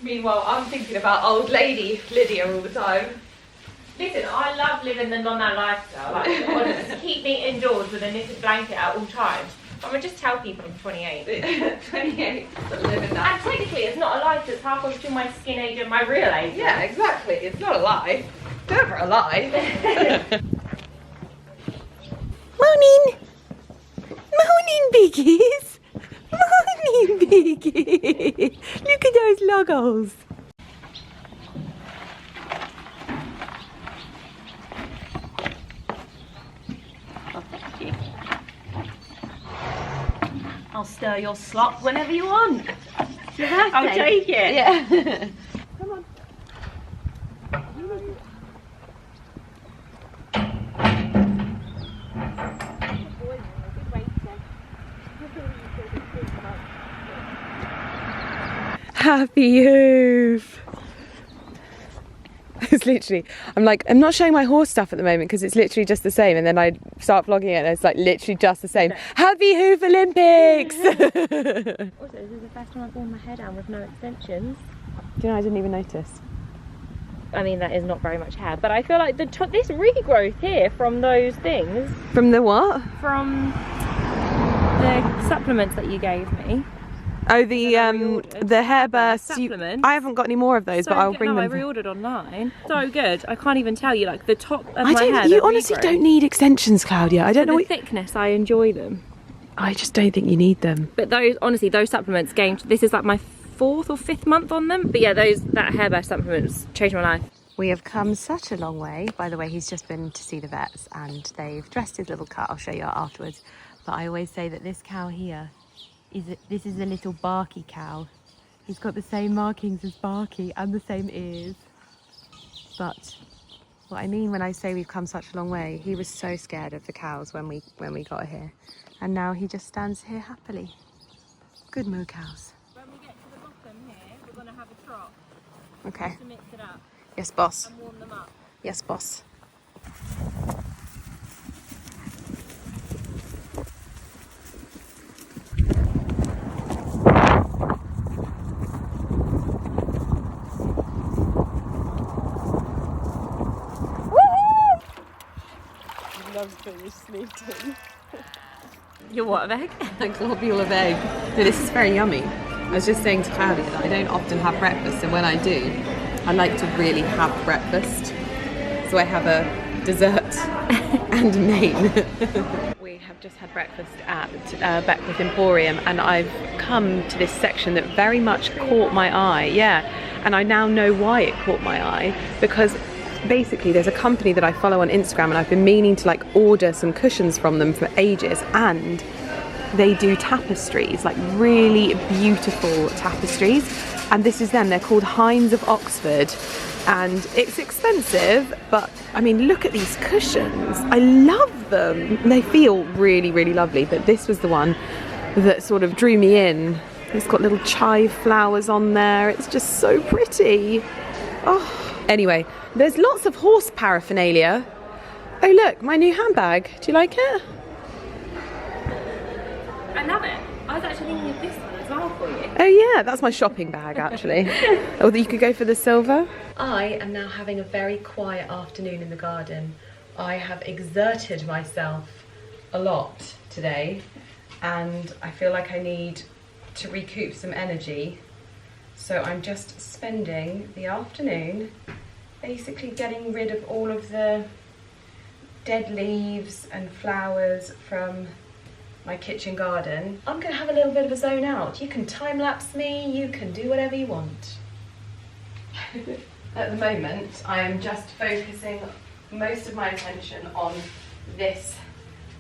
Speaker 1: Meanwhile, I'm thinking about old lady Lydia all the time.
Speaker 3: Listen, I love living the nonna lifestyle. Like, honestly, keep me indoors with a knitted blanket at all times. I'm going to just tell people I'm 28.
Speaker 1: 28, but living that.
Speaker 3: And technically, it's not a lie, it's halfway between my skin age and my real age.
Speaker 1: Yeah, exactly. It's not a lie. Never a lie.
Speaker 2: Morning! Morning, biggies! Morning, biggies! Look at those loggles!
Speaker 3: I'll stir your slop whenever you want.
Speaker 2: I'll
Speaker 3: take it.
Speaker 2: Yeah.
Speaker 1: Come on.
Speaker 2: Happy hoof. It's literally, I'm like, I'm not showing my horse stuff at the moment because it's literally just the same, and then I start vlogging it and it's like literally just the same. Happy Hoof Olympics!
Speaker 3: Also, this is the first time I've worn my hair down with no extensions.
Speaker 2: Do you know, I didn't even notice.
Speaker 3: I mean, that is not very much hair, but I feel like this regrowth here from those things.
Speaker 2: From the what?
Speaker 3: From the supplements that you gave me.
Speaker 2: Oh, the hair burst.
Speaker 3: Supplements.
Speaker 2: I haven't got any more of those, but I'll bring them.
Speaker 3: I reordered online. So good. I can't even tell you, like the top of my hair.
Speaker 2: You honestly don't need extensions, Claudia. I don't know
Speaker 3: the thickness. I enjoy them.
Speaker 2: I just don't think you need them.
Speaker 3: But those, honestly, those supplements this is like my 4th or 5th month on them. But yeah, that hair burst supplements changed my life.
Speaker 2: We have come such a long way. By the way, he's just been to see the vets and they've dressed his little cut. I'll show you afterwards. But I always say that this cow here, this is a little Barky cow. He's got the same markings as Barky and the same ears. But what I mean when I say we've come such a long way, he was so scared of the cows when we got here. And now he just stands here happily. Good moo cows.
Speaker 3: When we get to the bottom here, we're going to have a trot.
Speaker 2: Okay.
Speaker 3: Just to mix it up.
Speaker 2: Yes, boss.
Speaker 3: And warm them up.
Speaker 2: Yes, boss. He loves being sleeping.
Speaker 3: Your what, of egg?
Speaker 2: A globule of egg. No, this is very yummy. I was just saying to Claudia that I don't often have breakfast, and when I do, I like to really have breakfast. So I have a dessert and a main. We have just had breakfast at Beckwith Emporium, and I've come to this section that very much caught my eye. Yeah, and I now know why it caught my eye, because basically there's a company that I follow on Instagram, and I've been meaning to like order some cushions from them for ages, and they do tapestries, like really beautiful tapestries, and this is them. They're called Hinds of Oxford, and it's expensive, but I mean, look at these cushions. I love them. They feel really, really lovely, but this was the one that sort of drew me in. It's got little chive flowers on there. It's just so pretty. Oh, anyway, there's lots of horse paraphernalia. Oh look, my new handbag. Do you like it?
Speaker 3: I love it. I was actually thinking of this one as well for you.
Speaker 2: Oh yeah, that's my shopping bag actually. Or you could go for the silver. I am now having a very quiet afternoon in the garden. I have exerted myself a lot today, and I feel like I need to recoup some energy. So I'm just spending the afternoon basically getting rid of all of the dead leaves and flowers from my kitchen garden. I'm gonna have a little bit of a zone out. You can time lapse me, you can do whatever you want. At the moment, I am just focusing most of my attention on this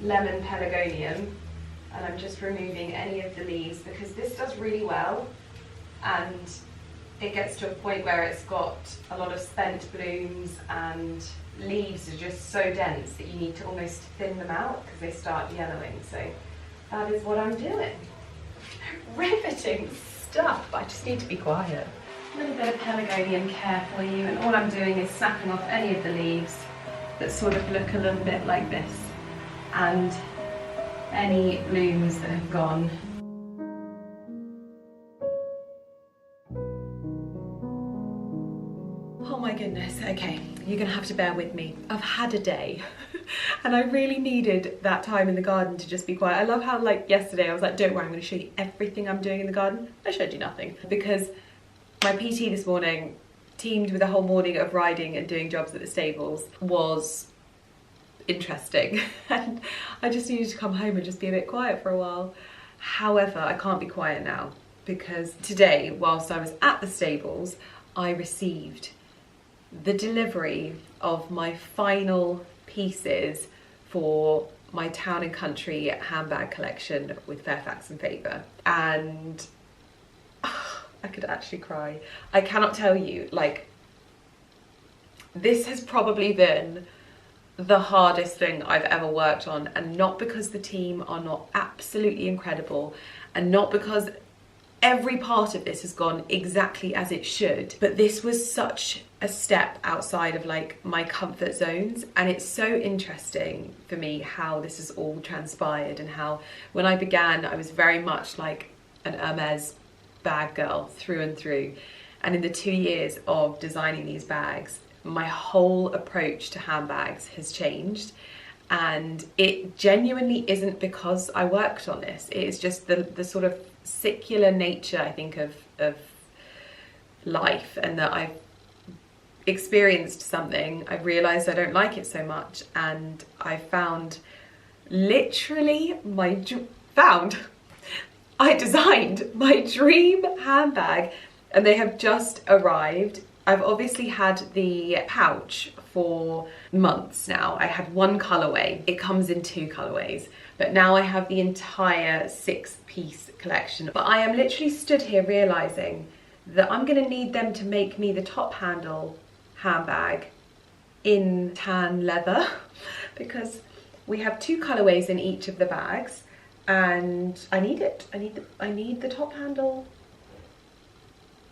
Speaker 2: lemon pelargonium, and I'm just removing any of the leaves because this does really well, and it gets to a point where it's got a lot of spent blooms and leaves are just so dense that you need to almost thin them out because they start yellowing. So that is what I'm doing. Riveting stuff, but I just need to be quiet. A little bit of pelargonium care for you, and all I'm doing is snapping off any of the leaves that sort of look a little bit like this, and any blooms that have gone. Oh my goodness, okay, you're gonna have to bear with me. I've had a day and I really needed that time in the garden to just be quiet. I love how, like, yesterday I was like, don't worry, I'm gonna show you everything I'm doing in the garden. I showed you nothing because my PT this morning, teamed with a whole morning of riding and doing jobs at the stables, was interesting. And I just needed to come home and just be a bit quiet for a while. However, I can't be quiet now because today, whilst I was at the stables, I received the delivery of my final pieces for my Town and Country handbag collection with Fairfax and Favour, and I could actually cry. I cannot tell you, like, this has probably been the hardest thing I've ever worked on, and not because the team are not absolutely incredible, and not because every part of this has gone exactly as it should, but this was such a step outside of like my comfort zones, and it's so interesting for me how this has all transpired, and how when I began I was very much like an Hermes bag girl through and through, and in the 2 years of designing these bags, my whole approach to handbags has changed. And it genuinely isn't because I worked on this. It is just the sort of secular nature, I think, of life, and that I've experienced something, I've realised I don't like it so much, and I found literally I designed my dream handbag, and they have just arrived. I've obviously had the pouch for months now. I had one colourway. It comes in 2 colourways, but now I have the entire 6-piece collection. But I am literally stood here realising that I'm going to need them to make me the top handle handbag in tan leather, because we have 2 colourways in each of the bags, and I need it. I need the top handle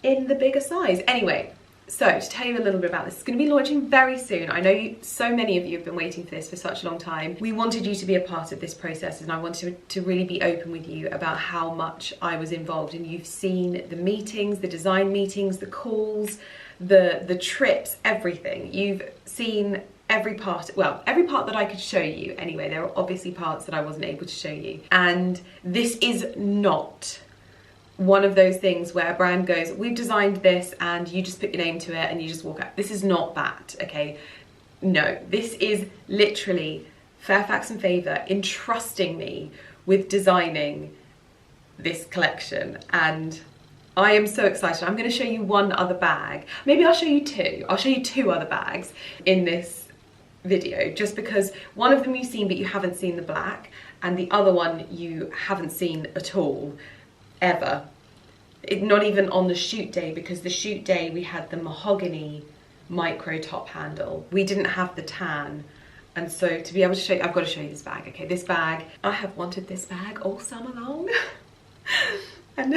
Speaker 2: in the bigger size. Anyway, so to tell you a little bit about this, it's going to be launching very soon. I know so many of you have been waiting for this for such a long time. We wanted you to be a part of this process, and I wanted to really be open with you about how much I was involved. And you've seen the meetings, the design meetings, the calls, the trips, everything. You've seen every part, well, every part that I could show you anyway. There are obviously parts that I wasn't able to show you. And this is not one of those things where a brand goes, we've designed this and you just put your name to it and you just walk out. This is not that, okay? No, this is literally Fairfax and Favour entrusting me with designing this collection, and I am so excited. I'm going to show you one other bag. Maybe I'll show you 2. I'll show you 2 other bags in this video, just because one of them you've seen but you haven't seen the black, and the other one you haven't seen at all, ever. Not even on the shoot day, because the shoot day we had the mahogany micro top handle. We didn't have the tan. And so to be able to show you, I've got to show you this bag. Okay, this bag, I have wanted this bag all summer long. And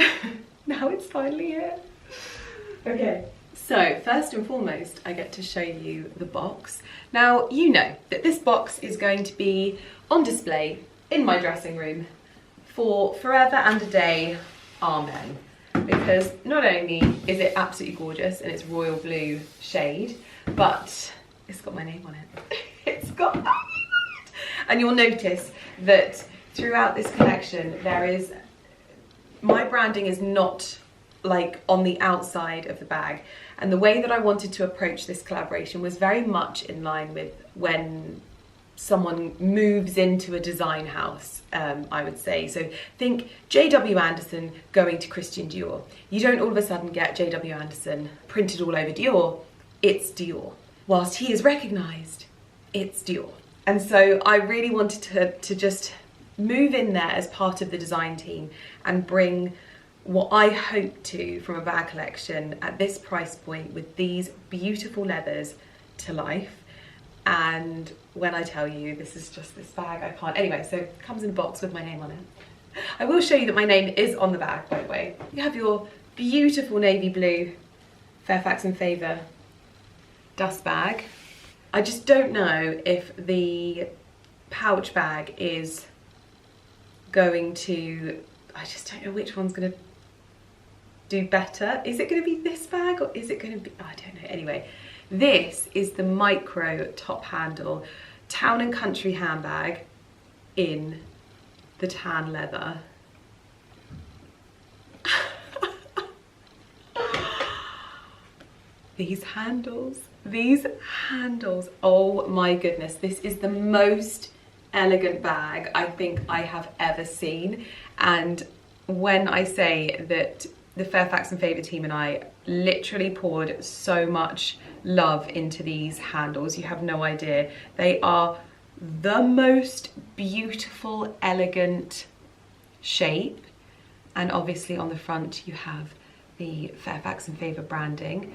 Speaker 2: now it's finally here. Okay, so first and foremost, I get to show you the box. Now, you know that this box is going to be on display in my dressing room for forever and a day, amen. Because not only is it absolutely gorgeous in its royal blue shade, but it's got my name on it. It's got my name on it. And you'll notice that throughout this collection, my branding is not like on the outside of the bag. And the way that I wanted to approach this collaboration was very much in line with when someone moves into a design house, I would say. So think J.W. Anderson going to Christian Dior. You don't all of a sudden get J.W. Anderson printed all over Dior. It's Dior. Whilst he is recognised, it's Dior. And so I really wanted to just move in there as part of the design team and bring what I hope to from a bag collection at this price point with these beautiful leathers to life. And when I tell you, this is just this bag, I can't. Anyway, so it comes in a box with my name on it. I will show you that my name is on the bag, by the way. You have your beautiful navy blue Fairfax and Favour dust bag. I just don't know if the pouch bag is going to, I just don't know which one's going to do better. Is it going to be this bag, or is it going to be, I don't know. Anyway, this is the micro top handle town and country handbag in the tan leather. These handles, oh my goodness, this is the most elegant bag I think I have ever seen. And when I say that the Fairfax and Favour team and I literally poured so much love into these handles, you have no idea. They are the most beautiful, elegant shape. And obviously on the front you have the Fairfax and Favour branding.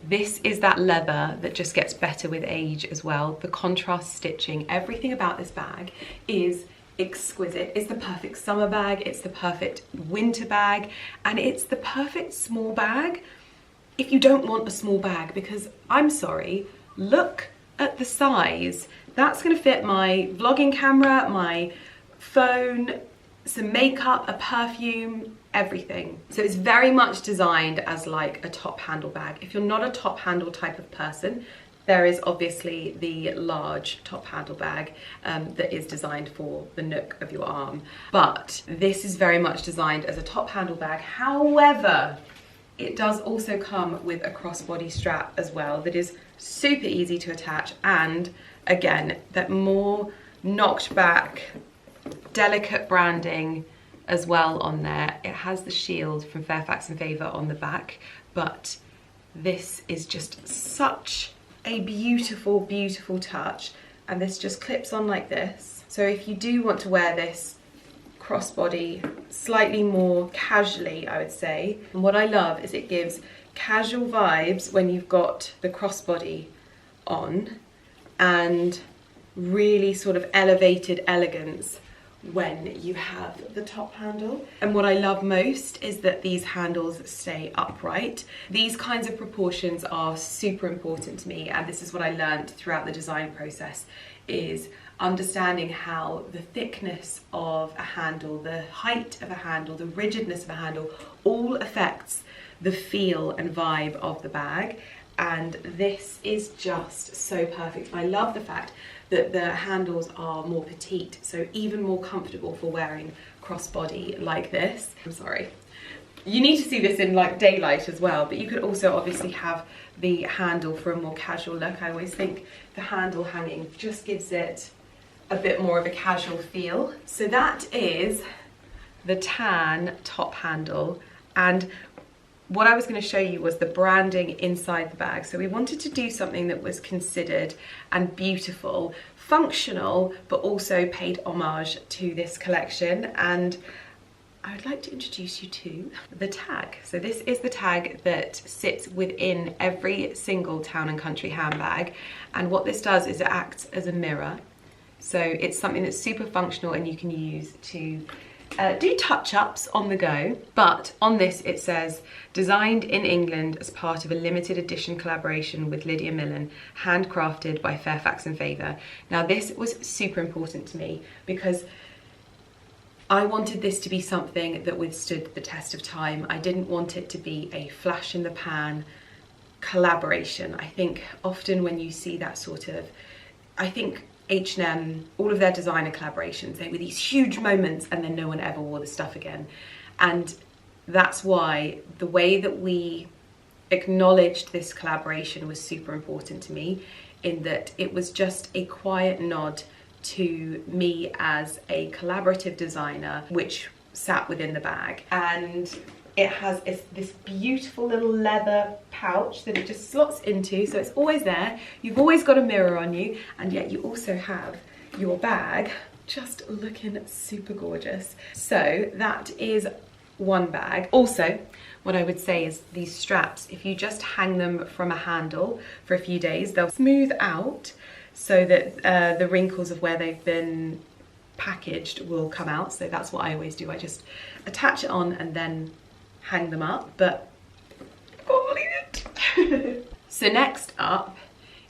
Speaker 2: This is that leather that just gets better with age as well. The contrast stitching, everything about this bag is exquisite. It's the perfect summer bag, it's the perfect winter bag, and it's the perfect small bag if you don't want a small bag, because I'm sorry, look at the size. That's gonna fit my vlogging camera, my phone, some makeup, a perfume, everything. So it's very much designed as like a top handle bag. If you're not a top handle type of person, there is obviously the large top handle bag that is designed for the nook of your arm. But this is very much designed as a top handle bag. However, it does also come with a crossbody strap as well that is super easy to attach, and again, that more knocked back, delicate branding as well on there. It has the shield from Fairfax and Favour on the back, but this is just such a beautiful, beautiful touch, and this just clips on like this. So if you do want to wear this crossbody slightly more casually, I would say, and what I love is it gives casual vibes when you've got the crossbody on, and really sort of elevated elegance when you have the top handle. And what I love most is that these handles stay upright. These kinds of proportions are super important to me, and this is what I learned throughout the design process, is understanding how the thickness of a handle, the height of a handle, the rigidness of a handle all affects the feel and vibe of the bag. And this is just so perfect. I love the fact that the handles are more petite, so even more comfortable for wearing crossbody like this. I'm sorry. You need to see this in like daylight as well, but you could also obviously have the handle for a more casual look. I always think the handle hanging just gives it a bit more of a casual feel. So that is the tan top handle, and what I was going to show you was the branding inside the bag. So we wanted to do something that was considered and beautiful, functional, but also paid homage to this collection. And I would like to introduce you to the tag. So this is the tag that sits within every single Town and Country handbag. And what this does is it acts as a mirror. So it's something that's super functional and you can use to do touch-ups on the go. But on this it says, designed in England as part of a limited edition collaboration with Lydia Millen, handcrafted by Fairfax and Favour. Now this was super important to me because I wanted this to be something that withstood the test of time. I didn't want it to be a flash in the pan collaboration. I think often when you see that sort of, I think H&M, all of their designer collaborations, they were these huge moments and then no one ever wore the stuff again. And that's why the way that we acknowledged this collaboration was super important to me, in that it was just a quiet nod to me as a collaborative designer, which sat within the bag. And it has this beautiful little leather pouch that it just slots into, so it's always there. You've always got a mirror on you, and yet you also have your bag just looking super gorgeous. So that is one bag. Also, what I would say is these straps, if you just hang them from a handle for a few days, they'll smooth out so that the wrinkles of where they've been packaged will come out. So that's what I always do. I just attach it on and then hang them up, but I can't believe it. So next up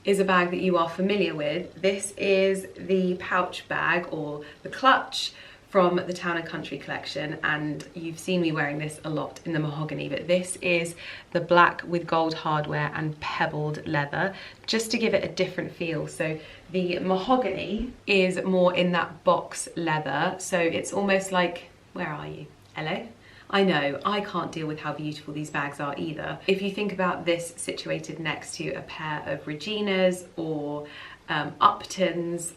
Speaker 2: is a bag that you are familiar with. This is the pouch bag, or the clutch, from the Town and Country collection, and you've seen me wearing this a lot in the mahogany, but this is the black with gold hardware and pebbled leather, just to give it a different feel. So the mahogany is more in that box leather, so it's almost like, where are you? Hello? I know, I can't deal with how beautiful these bags are either. If you think about this situated next to a pair of Reginas or Uptons,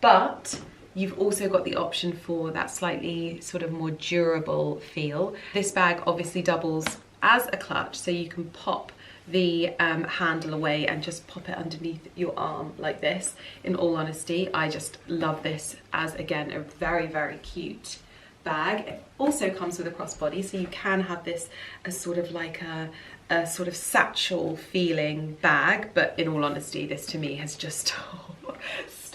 Speaker 2: but you've also got the option for that slightly sort of more durable feel. This bag obviously doubles as a clutch, so you can pop the handle away and just pop it underneath your arm like this. In all honesty, I just love this as, again, a very, very cute bag. It also comes with a crossbody, so you can have this as sort of like a sort of satchel feeling bag, but in all honesty, this to me has just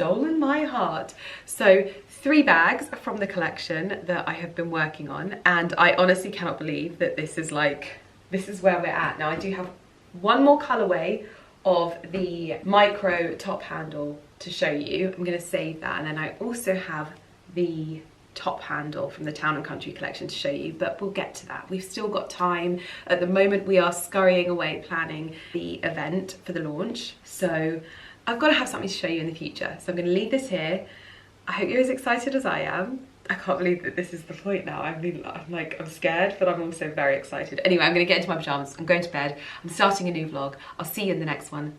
Speaker 2: stolen my heart. So 3 bags from the collection that I have been working on, and I honestly cannot believe that this is where we're at. Now I do have one more colourway of the micro top handle to show you. I'm going to save that, and then I also have the top handle from the Town and Country collection to show you, but we'll get to that. We've still got time. At the moment we are scurrying away planning the event for the launch, so I've got to have something to show you in the future. So I'm going to leave this here. I hope you're as excited as I am. I can't believe that this is the point now. I'm scared, but I'm also very excited. Anyway, I'm going to get into my pyjamas. I'm going to bed. I'm starting a new vlog. I'll see you in the next one.